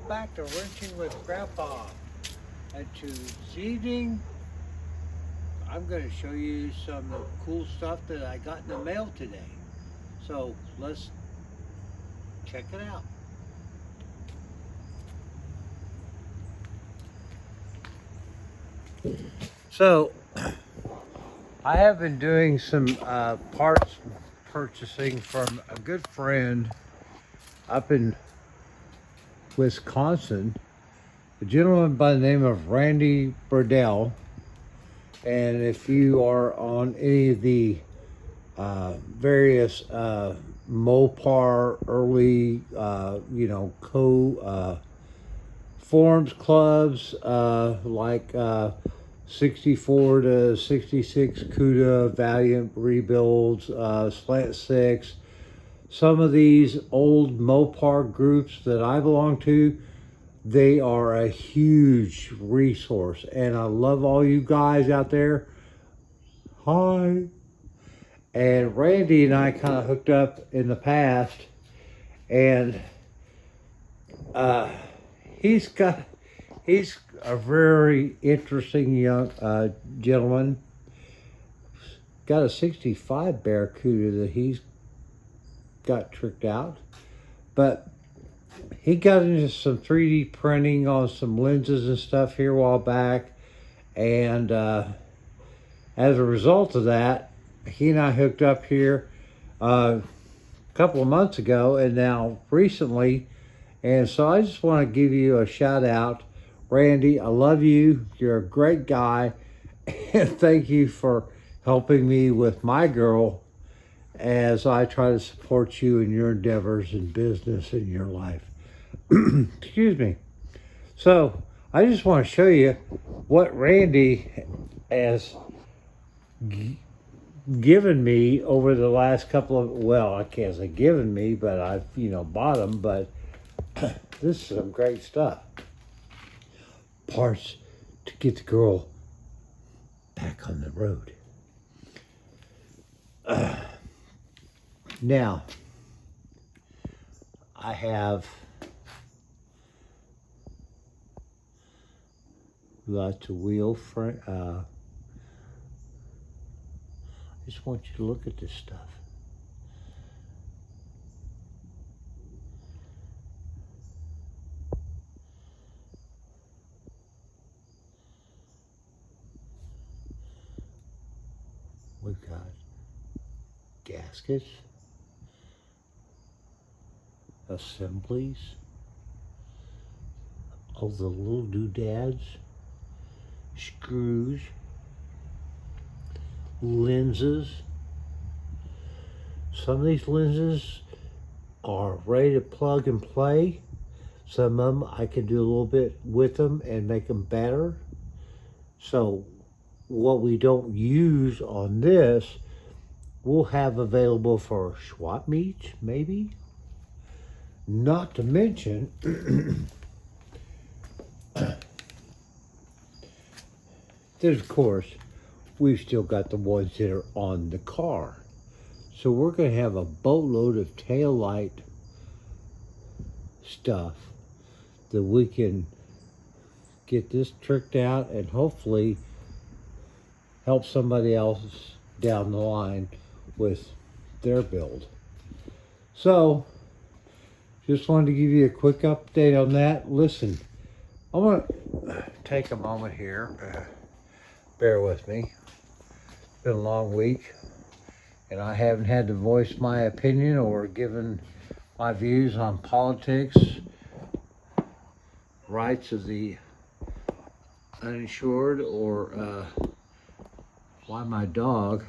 back to Wrenching with Grandpa. And this evening, I'm going to show you some of the cool stuff that I got in the mail today. So let's check it out. So I have been doing some parts purchasing from a good friend up in Wisconsin, a gentleman by the name of Randy Burdell. And if you are on any of the various Mopar early, forums clubs like 64 to 66 CUDA, Valiant rebuilds, Slant 6, some of these old Mopar groups that I belong to, they are a huge resource, and I love all you guys out there. Hi. And Randy and I kind of hooked up in the past, and he's a very interesting young gentleman. Got a 65 Barracuda that he's got tricked out, but he got into some 3D printing on some lenses and stuff here a while back, and as a result of that, he and I hooked up here a couple of months ago, and now recently. And so I just want to give you a shout out. Randy, I love you. You're a great guy. And thank you for helping me with my girl as I try to support you in your endeavors and business in your life. Excuse me. So I just want to show you what Randy has given me over the last couple of, well, I can't say given me, but I've, bought them, but this is some great stuff. Parts to get the girl back on the road. Now, I have lots of wheel frame. I just want you to look at this stuff. We've got gaskets, assemblies, all the little doodads, screws, lenses. Some of these lenses are ready to plug and play. Some of them I can do a little bit with them and make them better. So what we don't use on this, we'll have available for swap meets, maybe. Not to mention, then of course, we've still got the ones that are on the car. So we're going to have a boatload of tail light stuff that we can get this tricked out and hopefully help somebody else down the line with their build. So, just wanted to give you a quick update on that. Listen, I'm going to take a moment here. Bear with me. It's been a long week, and I haven't had to voice my opinion or given my views on politics, rights of the uninsured, or why my dog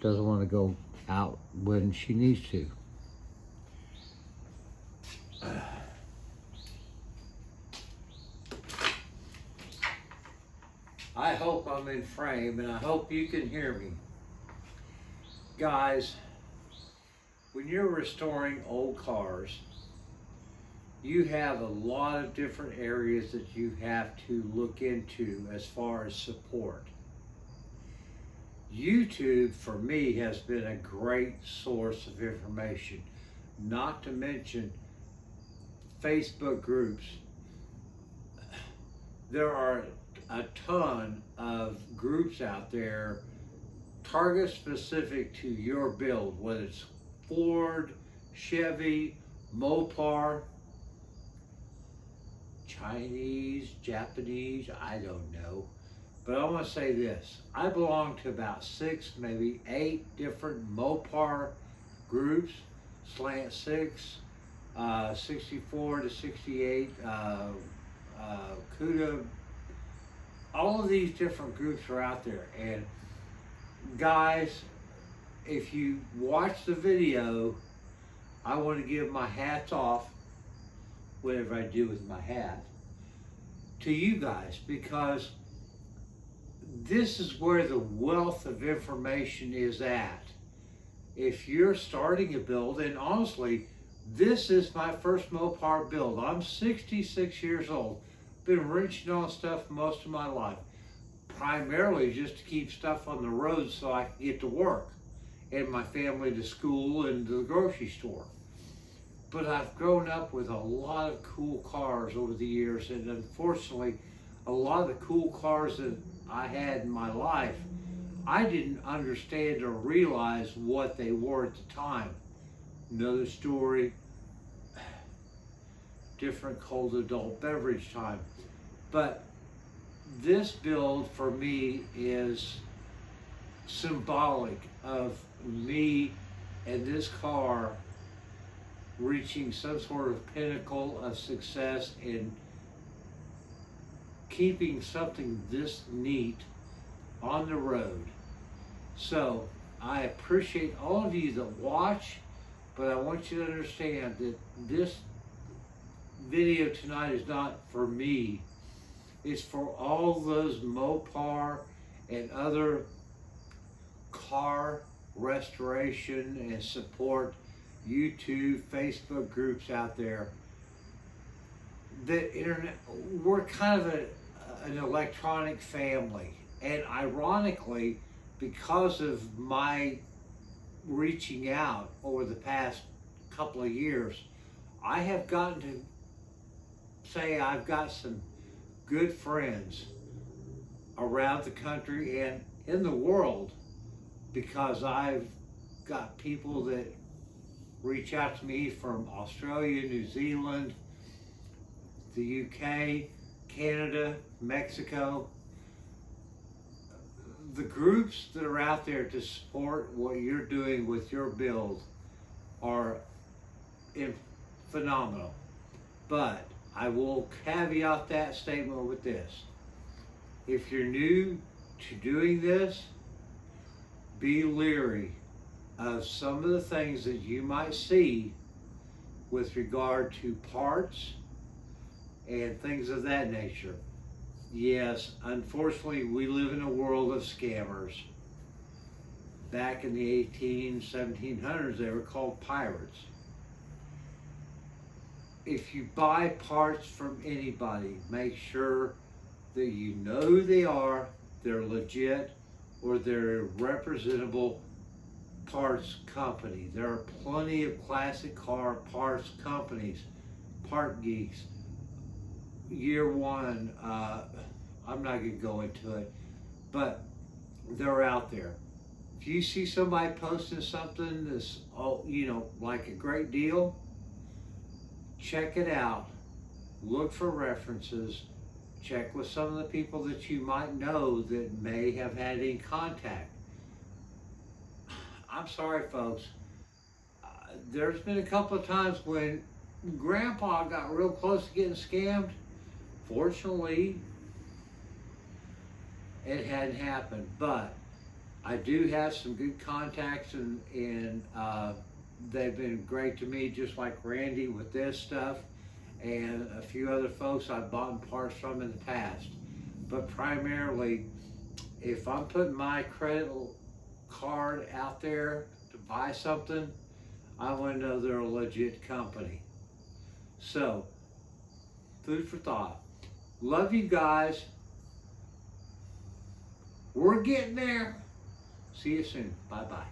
doesn't want to go out when she needs to. I hope I'm in frame, and I hope you can hear me. Guys, when you're restoring old cars, you have a lot of different areas that you have to look into as far as support. YouTube, for me, has been a great source of information, not to mention Facebook groups there are a ton of groups out there target specific to your build, whether it's Ford, Chevy, Mopar, Chinese, Japanese, I don't know. But I want to say this. I belong to about 6, maybe 8 different Mopar groups, Slant 6, 64 to 68, CUDA. All of these different groups are out there. And guys, if you watch the video, I want to give my hats off, whatever I do with my hat, to you guys, because this is where the wealth of information is at. If you're starting a build, and honestly, this is my first Mopar build. I'm 66 years old. Been wrenching on stuff most of my life, primarily just to keep stuff on the road so I can get to work and my family to school and to the grocery store. But I've grown up with a lot of cool cars over the years, and unfortunately, a lot of the cool cars that I had in my life, I didn't understand or realize what they were at the time. Another story, different cold adult beverage time. But this build for me is symbolic of me and this car reaching some sort of pinnacle of success and keeping something this neat on the road. So I appreciate all of you that watch, but I want you to understand that this video tonight is not for me. It's for all those Mopar and other car restoration and support YouTube, Facebook groups out there. The internet, we're kind of an electronic family. And ironically, because of my reaching out over the past couple of years, I have gotten to say I've got some good friends around the country and in the world, because I've got people that reach out to me from Australia, New Zealand, the UK, Canada, Mexico. The groups that are out there to support what you're doing with your build are phenomenal. But I will caveat that statement with this. If you're new to doing this, be leery of some of the things that you might see with regard to parts and things of that nature. Yes, unfortunately, we live in a world of scammers. Back in the 1700s, they were called pirates. If you buy parts from anybody, make sure that you know who they are, they're legit, or they're a representable parts company. There are plenty of classic car parts companies, Part Geeks, Year One, I'm not going to go into it, but they're out there. If you see somebody posting something that's, like a great deal, check it out. Look for references. Check with some of the people that you might know that may have had any contact. I'm sorry, folks. There's been a couple of times when Grandpa got real close to getting scammed. Fortunately, it hadn't happened, but I do have some good contacts, and they've been great to me, just like Randy with this stuff, and a few other folks I've bought parts from in the past. But primarily, if I'm putting my credit card out there to buy something, I want to know they're a legit company. So, food for thought. Love you guys. We're getting there. See you soon. Bye-bye.